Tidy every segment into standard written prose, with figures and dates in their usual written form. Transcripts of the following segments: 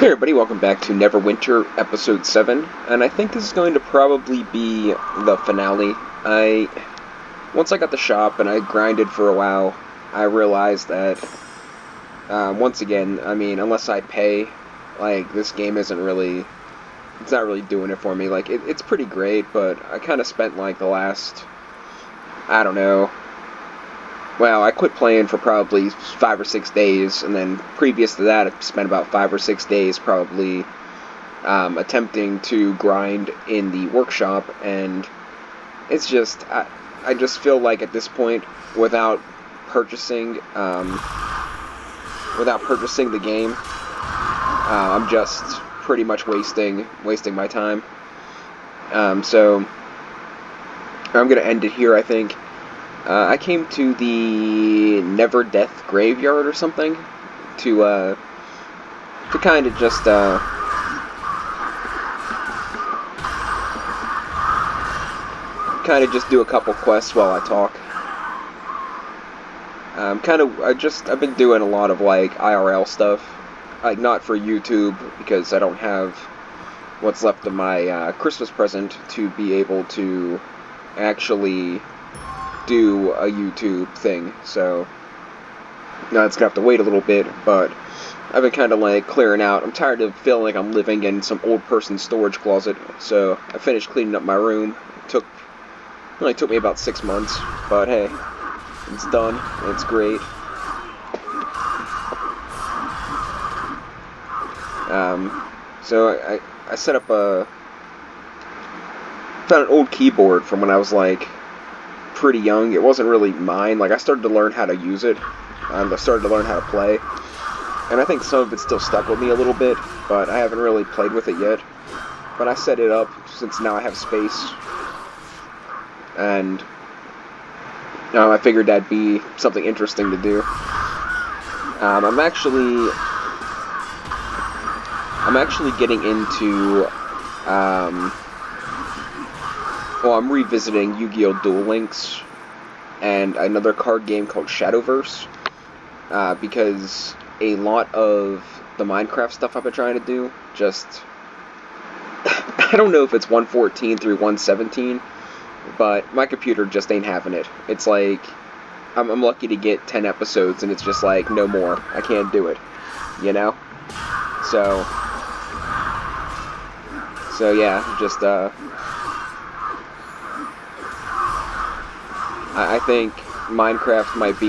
Hey everybody, welcome back to Neverwinter episode 7, and I think this is going to probably be the finale. Once I got the shop and I grinded for a while, I realized that, once again, I mean, unless I pay, like, this game it's not really doing it for me. Like, it's pretty great, but I kind of spent, like, the last, I don't know, well, I quit playing for probably 5 or 6 days, and then previous to that, I spent about 5 or 6 days probably attempting to grind in the workshop, and it's just, I just feel like at this point, without purchasing the game, I'm just pretty much wasting my time. So I'm gonna end it here, I think. I came to the Never Death Graveyard or something to kind of just do a couple quests while I talk. I've been doing a lot of like IRL stuff, like not for YouTube because I don't have what's left of my Christmas present to be able to actually do a YouTube thing, so now it's gonna have to wait a little bit, but I've been kind of like clearing out. I'm tired of feeling like I'm living in some old person's storage closet, so I finished cleaning up my room. It only took me about 6 months, but hey, it's done, and it's great. So I set up found an old keyboard from when I was like pretty young. It wasn't really mine. Like, I started to learn how to use it, and I started to learn how to play, and I think some of it still stuck with me a little bit, but I haven't really played with it yet. But I set it up since now I have space, and I figured that'd be something interesting to do. I'm actually getting into I'm revisiting Yu-Gi-Oh! Duel Links and another card game called Shadowverse, because a lot of the Minecraft stuff I've been trying to do just, I don't know if it's 1.14 through 1.17, but my computer just ain't having it. It's like, I'm lucky to get 10 episodes, and it's just like, no more. I can't do it, you know? So yeah, just, I think Minecraft might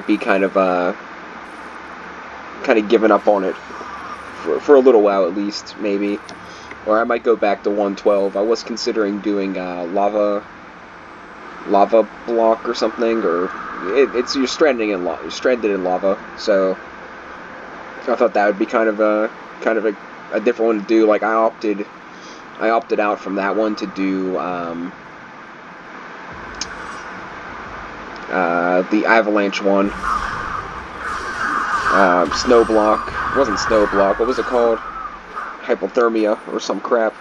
be kind of giving up on it for a little while at least, maybe. Or I might go back to 1.12. I was considering doing lava block or something, or you're stranded in lava. So I thought that would be kind of a different one to do. Like, I opted out from that one to do the avalanche one. Snow block. It wasn't snow block. What was it called? Hypothermia or some crap.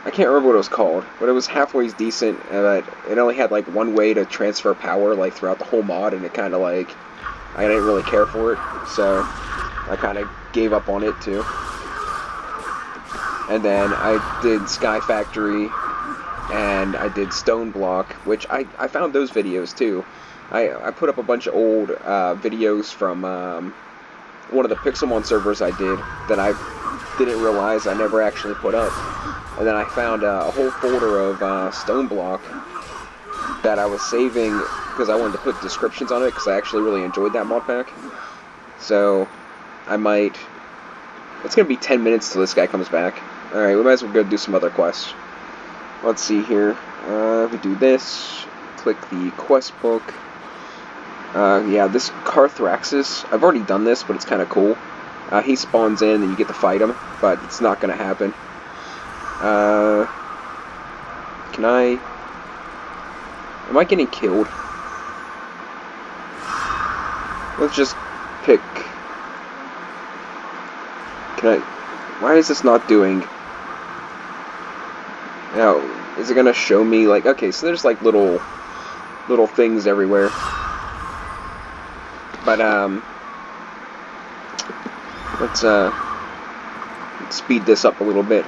I can't remember what it was called, but it was halfway decent, but it only had like one way to transfer power like throughout the whole mod, and it kind of like, I didn't really care for it, so I kind of gave up on it too. And then I did Sky Factory, and I did Stone Block, which I found those videos too. I put up a bunch of old videos from one of the Pixelmon servers I did that I didn't realize I never actually put up. And then I found a whole folder of Stone Block that I was saving because I wanted to put descriptions on it because I actually really enjoyed that mod pack. So I might... It's going to be 10 minutes till this guy comes back. Alright, we might as well go do some other quests. Let's see here. We do this. Click the quest book. Yeah, this Carthraxis, I've already done this, but it's kind of cool. He spawns in and you get to fight him, but it's not going to happen. Am I getting killed? Let's just pick... Why is this not doing... Now, is it gonna show me, like, okay, so there's like little things everywhere. But let's speed this up a little bit.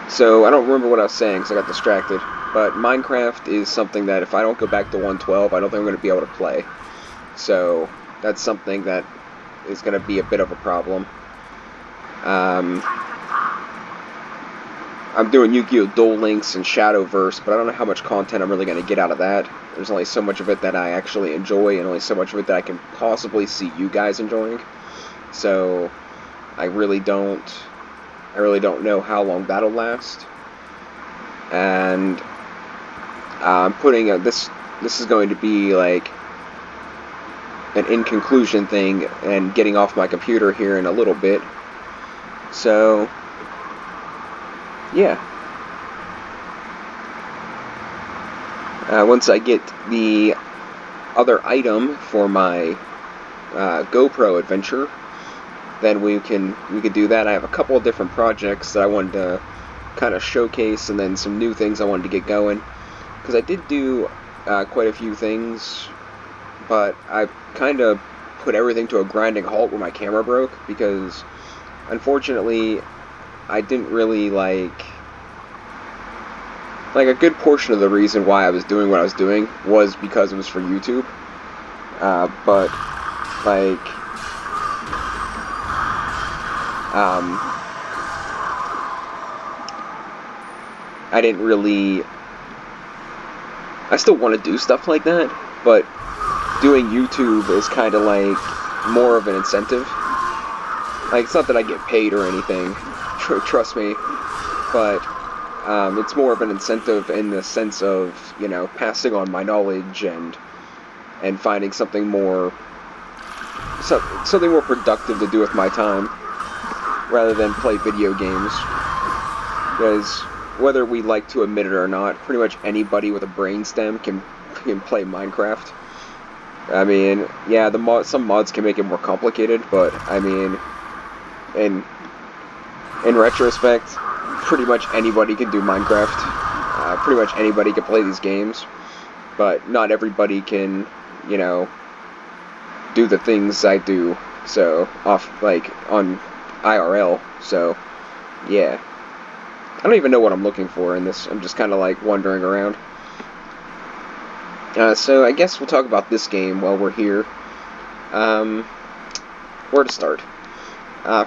So I don't remember what I was saying because I got distracted. But Minecraft is something that if I don't go back to 1.12, I don't think I'm going to be able to play. So that's something that is going to be a bit of a problem. I'm doing Yu-Gi-Oh! Duel Links and Shadowverse, but I don't know how much content I'm really going to get out of that. There's only so much of it that I actually enjoy, and only so much of it that I can possibly see you guys enjoying. So I really don't know how long that'll last. And I'm putting this is going to be like an in conclusion thing, and getting off my computer here in a little bit. So yeah. Once I get the other item for my GoPro adventure, then we could do that. I have a couple of different projects that I wanted to kind of showcase, and then some new things I wanted to get going. Because I did do quite a few things, but I kind of put everything to a grinding halt when my camera broke, because unfortunately I didn't really like a good portion of the reason why I was doing what I was doing was because it was for YouTube. But like I didn't really. I still want to do stuff like that, but doing YouTube is kind of like more of an incentive. Like, it's not that I get paid or anything, trust me, but it's more of an incentive in the sense of, you know, passing on my knowledge and finding something more productive to do with my time rather than play video games. Because whether we like to admit it or not, pretty much anybody with a brainstem can play Minecraft. I mean, yeah, some mods can make it more complicated, but I mean, in retrospect, pretty much anybody can do Minecraft. Pretty much anybody can play these games, but not everybody can, you know, do the things I do. So on IRL. So yeah, I don't even know what I'm looking for in this. I'm just kind of like wandering around. So I guess we'll talk about this game while we're here. Where to start?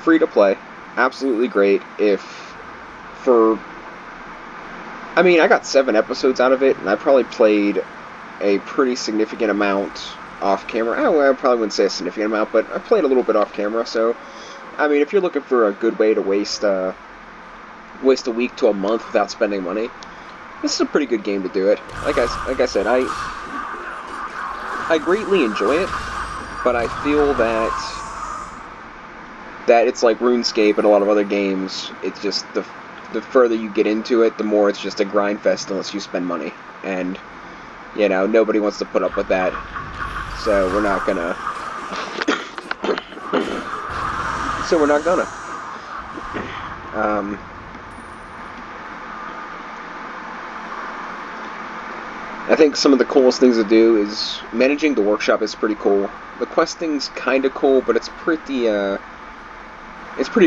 Free to play, absolutely great. I mean, I got 7 episodes out of it, and I probably played a pretty significant amount off camera. I probably wouldn't say a significant amount, but I played a little bit off camera. So, I mean, if you're looking for a good way to waste a week to a month without spending money, this is a pretty good game to do it. Like I said, I greatly enjoy it, but I feel that it's like RuneScape and a lot of other games. It's just the further you get into it, the more it's just a grind fest unless you spend money, and you know, nobody wants to put up with that. So we're not gonna. I think some of the coolest things to do is managing the workshop is pretty cool. The questing's kind of cool, but it's pretty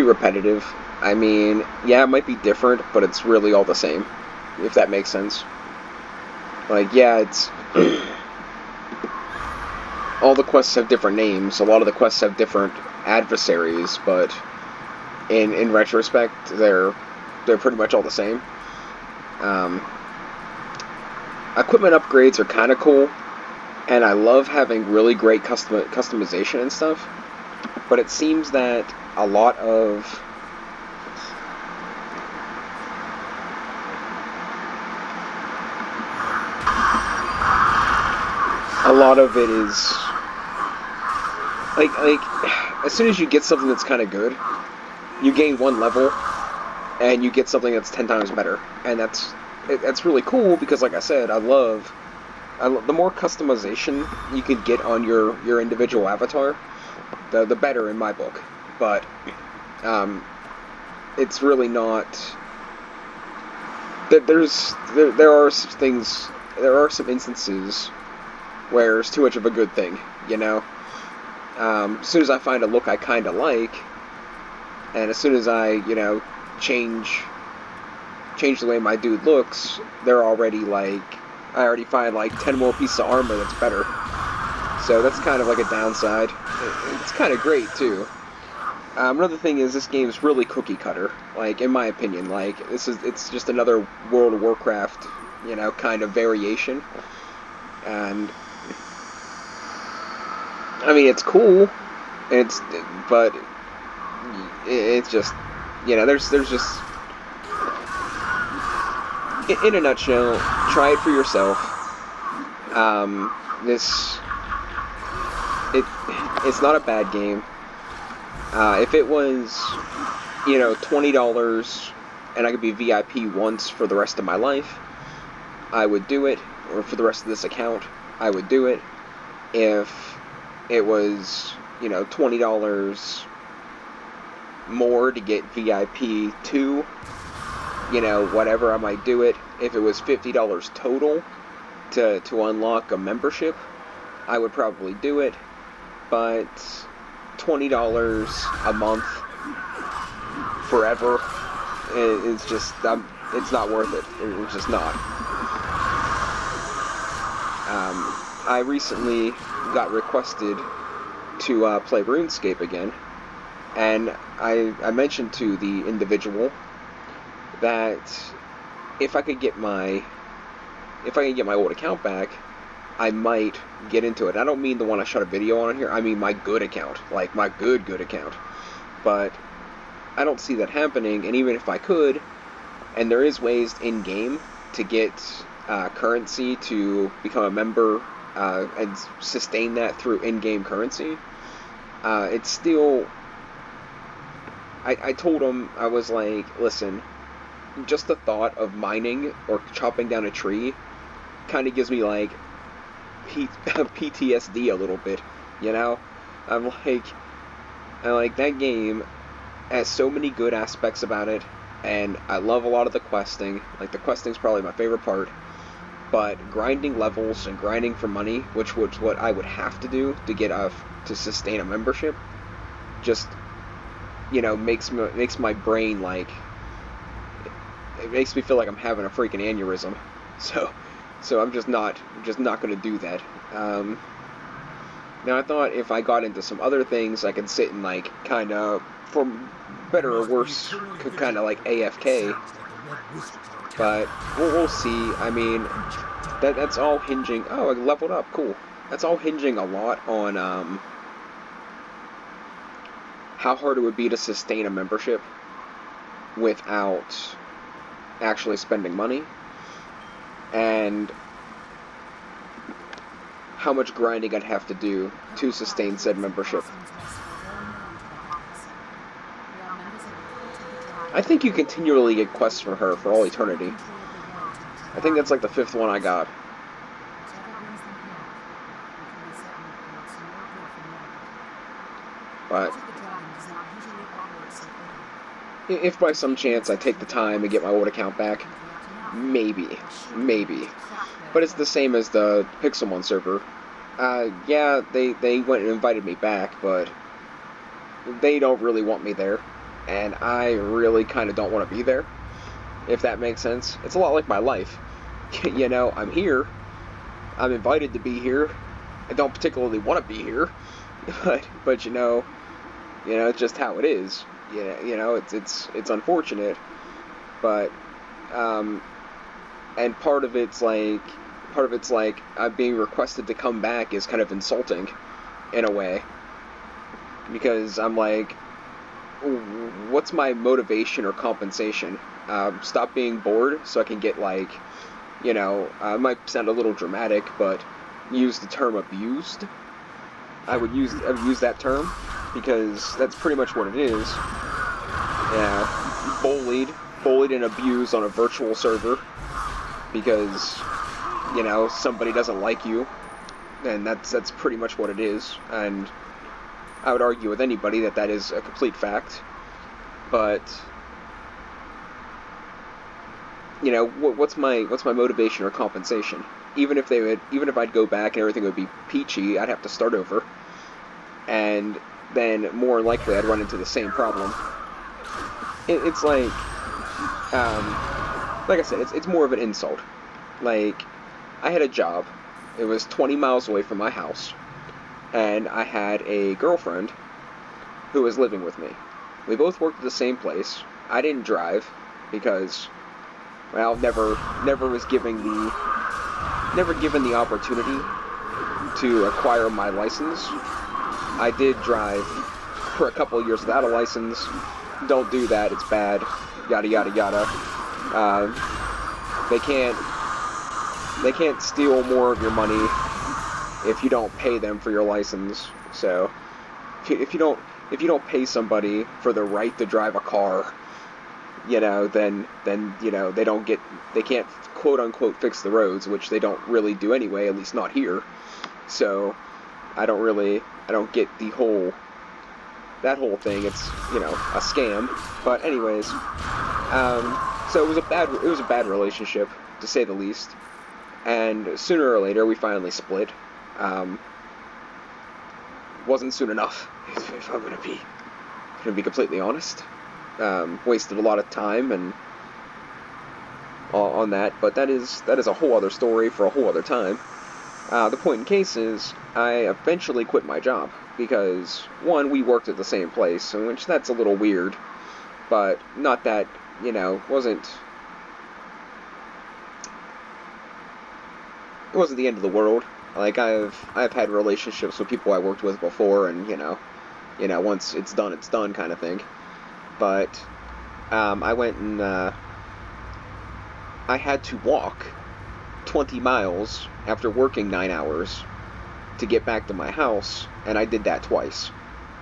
repetitive. I mean, yeah, it might be different, but it's really all the same, if that makes sense. Like, yeah, it's all the quests have different names. A lot of the quests have different adversaries, but in retrospect, they're pretty much all the same. Equipment upgrades are kind of cool, and I love having really great customization and stuff, but it seems that a lot of it is like as soon as you get something that's kind of good, you gain 1 level and you get something that's 10 times better, and that's really cool because, like I said, I love the more customization you can get on your individual avatar, the better in my book. But it's really not. There are some instances where it's too much of a good thing, you know? As soon as I find a look I kind of like, and as soon as I, change the way my dude looks, they're already like, I already find like 10 more pieces of armor that's better. So that's kind of like a downside. It's kind of great too. Another thing is this game's really cookie cutter. Like, in my opinion, like it's just another World of Warcraft, kind of variation. And I mean, it's cool. But it's just, there's just, in a nutshell, try it for yourself. It's not a bad game. If it was, $20 and I could be VIP once for the rest of my life, I would do it. Or for the rest of this account, I would do it. If it was, $20 more to get VIP 2, whatever, I might do it. If it was $50 total to unlock a membership, I would probably do it. But $20 a month forever is just, it's not worth it. It's just not. I recently got requested to play RuneScape again, and I mentioned to the individual that if I could get my old account back, I might get into it. I don't mean the one I shot a video on here. I mean my good account, like my good account. But I don't see that happening. And even if I could, and there is ways in game to get currency to become a member and sustain that through in-game currency, it's still. I told him, I was like, listen, just the thought of mining or chopping down a tree kind of gives me like PTSD a little bit, I'm like that game has so many good aspects about it, and I love a lot of the questing. Like, the questing's probably my favorite part, but grinding levels and grinding for money, which was what I would have to do to get to sustain a membership, just makes my brain like, it makes me feel like I'm having a freaking aneurysm. So I'm just not going to do that. Now I thought if I got into some other things, I could sit and like kind of, for better or worse, could kind of like AFK. But we'll see. I mean, that's all hinging. Oh, I leveled up. Cool. That's all hinging a lot on how hard it would be to sustain a membership without actually spending money, and how much grinding I'd have to do to sustain said membership. I think you continually get quests from her for all eternity. I think that's like the 5th one I got. But if by some chance I take the time and get my old account back, maybe. But it's the same as the Pixelmon server. Yeah, they went and invited me back, but they don't really want me there, and I really kind of don't want to be there, if that makes sense. It's a lot like my life. I'm here, I'm invited to be here, I don't particularly want to be here, but it's just how it is. It's unfortunate, but and part of it's like being requested to come back is kind of insulting in a way, because I'm like, what's my motivation or compensation? Stop being bored so I can get like, it might sound a little dramatic, but use the term abused. I would use that term, because that's pretty much what it is. Yeah, bullied and abused on a virtual server because somebody doesn't like you, and that's pretty much what it is. And I would argue with anybody that is a complete fact. But what's my motivation or compensation? Even if I'd go back and everything would be peachy, I'd have to start over, and then more likely I'd run into the same problem. It's like I said, it's more of an insult. Like, I had a job. It was 20 miles away from my house, and I had a girlfriend who was living with me. We both worked at the same place. I didn't drive because, well, never was given the opportunity to acquire my license. I did drive for a couple of years without a license. Don't do that, it's bad. Yada yada yada. They can't steal more of your money if you don't pay them for your license. So if you don't pay somebody for the right to drive a car, then they can't quote unquote fix the roads, which they don't really do anyway, at least not here. So I don't get that whole thing. It's a scam. But anyways, so it was a bad relationship, to say the least. And sooner or later we finally split. Wasn't soon enough, if I'm gonna be completely honest. Wasted a lot of time and on that, but that is a whole other story for a whole other time. The point in case is, I eventually quit my job because, one, we worked at the same place, which that's a little weird, but not that, it wasn't the end of the world. Like, I've had relationships with people I worked with before, and once it's done kind of thing. But I went and I had to walk 20 miles after working 9 hours to get back to my house, and I did that twice.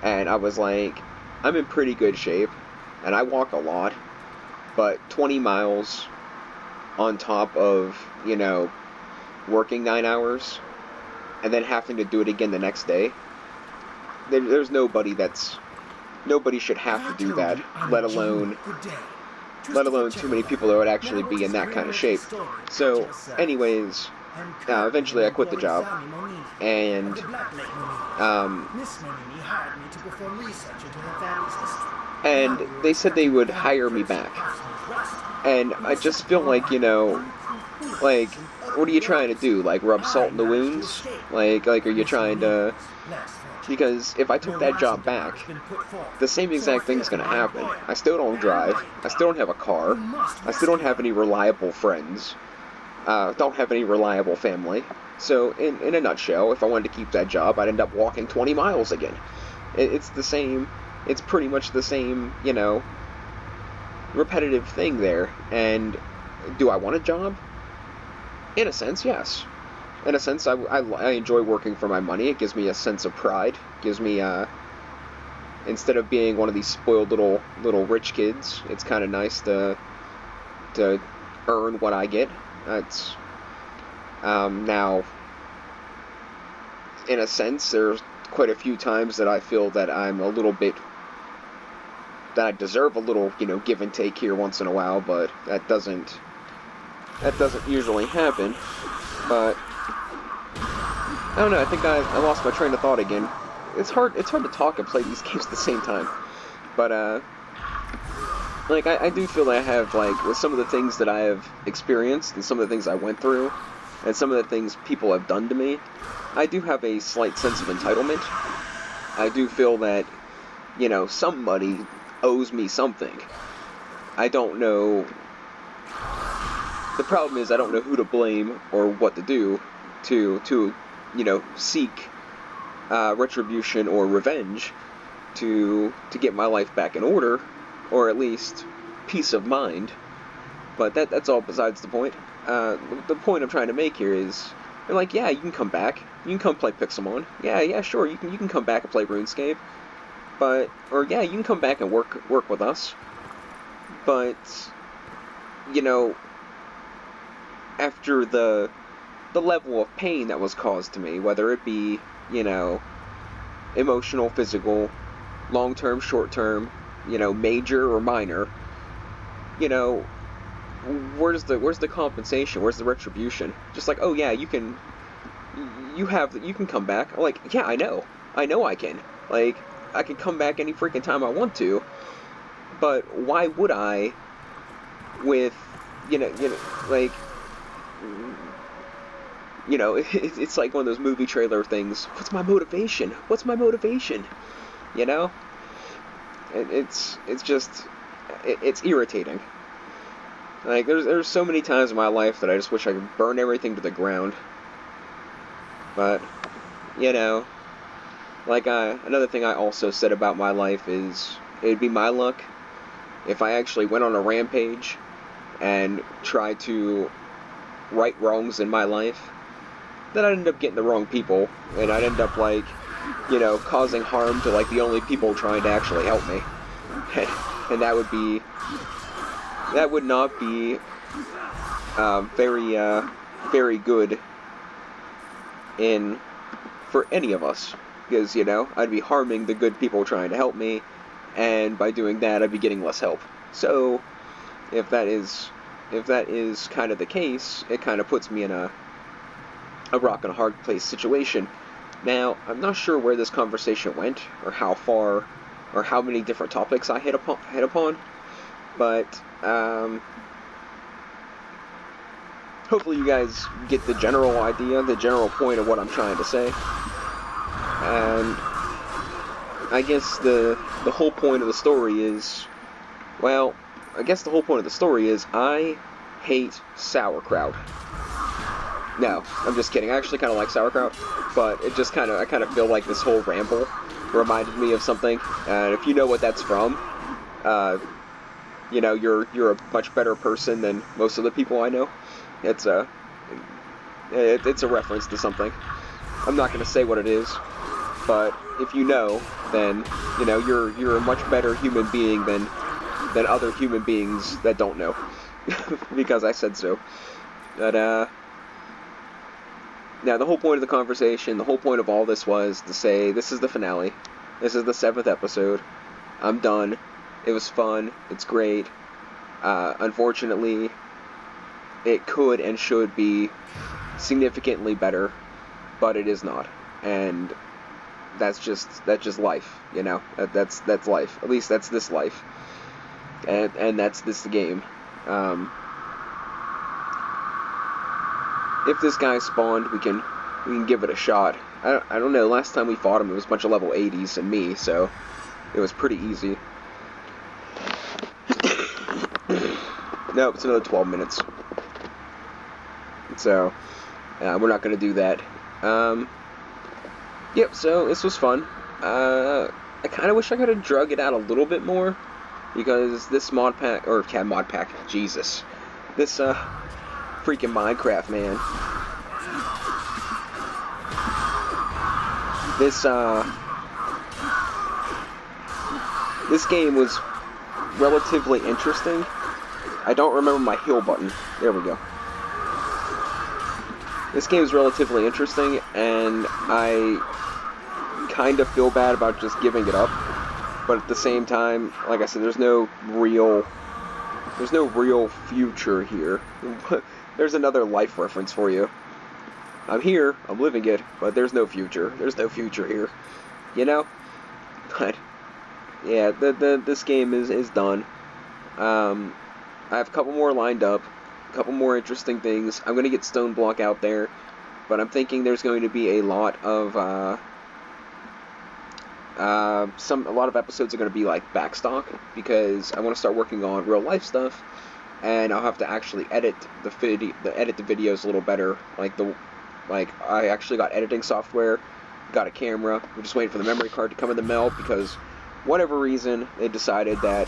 And I was like, I'm in pretty good shape, and I walk a lot, but 20 miles on top of, working 9 hours, and then having to do it again the next day, there's nobody should have to do that, let alone too many people that would actually be in that kind of shape. So, anyways, eventually I quit the job, and they said they would hire me back. And I just feel like, what are you trying to do? Like, rub salt in the wounds? Like, are you trying to... Because if I took that job back, the same exact thing's gonna happen. I still don't drive. I still don't have a car. I still don't have any reliable friends. Don't have any reliable family. So, in a nutshell, if I wanted to keep that job, I'd end up walking 20 miles again. It's the same... It's pretty much the same, repetitive thing there. And do I want a job? In a sense, yes. In a sense, I enjoy working for my money. It gives me a sense of pride. It gives me, instead of being one of these spoiled little rich kids, it's kind of nice to earn what I get. That's, now, in a sense, there's quite a few times that I feel that that I deserve a little, give and take here once in a while, but that doesn't usually happen. But I don't know, I think I lost my train of thought again. It's hard to talk and play these games at the same time. But I do feel that I have, with some of the things that I have experienced and some of the things I went through and some of the things people have done to me, I do have a slight sense of entitlement. I do feel that, somebody owes me something. I don't know. The problem is I don't know who to blame or what to do to seek retribution or revenge to get my life back in order, or at least peace of mind. But that's all besides the point. The point I'm trying to make here is, they're like, yeah, you can come back. You can come play Pixelmon. Yeah, sure, you can come back and play RuneScape. Or yeah, you can come back and work with us. But, after the level of pain that was caused to me, whether it be, emotional, physical, long-term, short-term, major or minor, where's the compensation? Where's the retribution? Just like, oh yeah, you can come back. I'm like, yeah, I know I can. Like, I can come back any freaking time I want to. But why would I? With like, it's like one of those movie trailer things. What's my motivation? What's my motivation? You know, it's just it's irritating. Like, there's so many times in my life that I just wish I could burn everything to the ground. But, like, another thing I also said about my life is it'd be my luck if I actually went on a rampage and tried to right wrongs in my life. Then I'd end up getting the wrong people, and I'd end up, like, causing harm to, like, the only people trying to actually help me. And that would not be very good for any of us, because I'd be harming the good people trying to help me, and by doing that I'd be getting less help. So if that is kind of the case, it kind of puts me in a rock and a hard place situation. Now, I'm not sure where this conversation went, or how far, or how many different topics I hit upon, but hopefully you guys get the general idea, the general point of what I'm trying to say. And I guess the whole point of the story is, I hate sauerkraut. No, I'm just kidding. I actually kind of like sauerkraut, but I kind of feel like this whole ramble reminded me of something. And if you know what that's from, you're a much better person than most of the people I know. It's a reference to something. I'm not going to say what it is, but if you know, then you're a much better human being than other human beings that don't know, because I said so. But now the whole point of the conversation, the whole point of all this was to say this is the finale. This is the 7th episode. I'm done. It was fun. It's great. Unfortunately, it could and should be significantly better, but it is not, and that's just life, That's life. At least that's this life, and that's this game. If this guy spawned, we can give it a shot. I don't know. Last time we fought him, it was a bunch of level 80s and me, so it was pretty easy. Nope, it's another 12 minutes. So, we're not going to do that. Yep, so this was fun. I kind of wish I could have drug it out a little bit more, because this mod pack, Jesus. This, freaking Minecraft, man. This game was relatively interesting. I don't remember my heal button. There we go. This game is relatively interesting, and I kind of feel bad about just giving it up. But at the same time, like I said, there's no real future here. There's another life reference for you. I'm here, I'm living it, but there's no future. There's no future here. But yeah, this game is done. I have a couple more lined up, a couple more interesting things. I'm gonna get Stone Block out there, but I'm thinking there's going to be a lot of episodes are going to be like backstock, because I want to start working on real life stuff, and I'll have to actually edit the videos a little better. Like I actually got editing software, got a camera. We're just waiting for the memory card to come in the mail, because whatever reason they decided that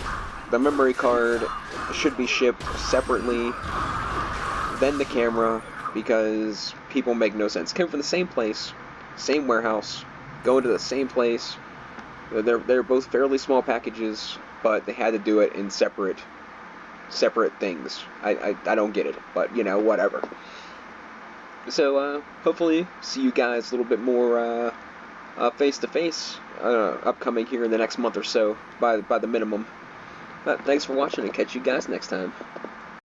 the memory card should be shipped separately than the camera, because people make no sense. Came from the same place, same warehouse, going to the same place. They're both fairly small packages, but they had to do it in separate things. I don't get it, but whatever. So hopefully see you guys a little bit more face to face upcoming here in the next month or so, by the minimum. But thanks for watching, and catch you guys next time.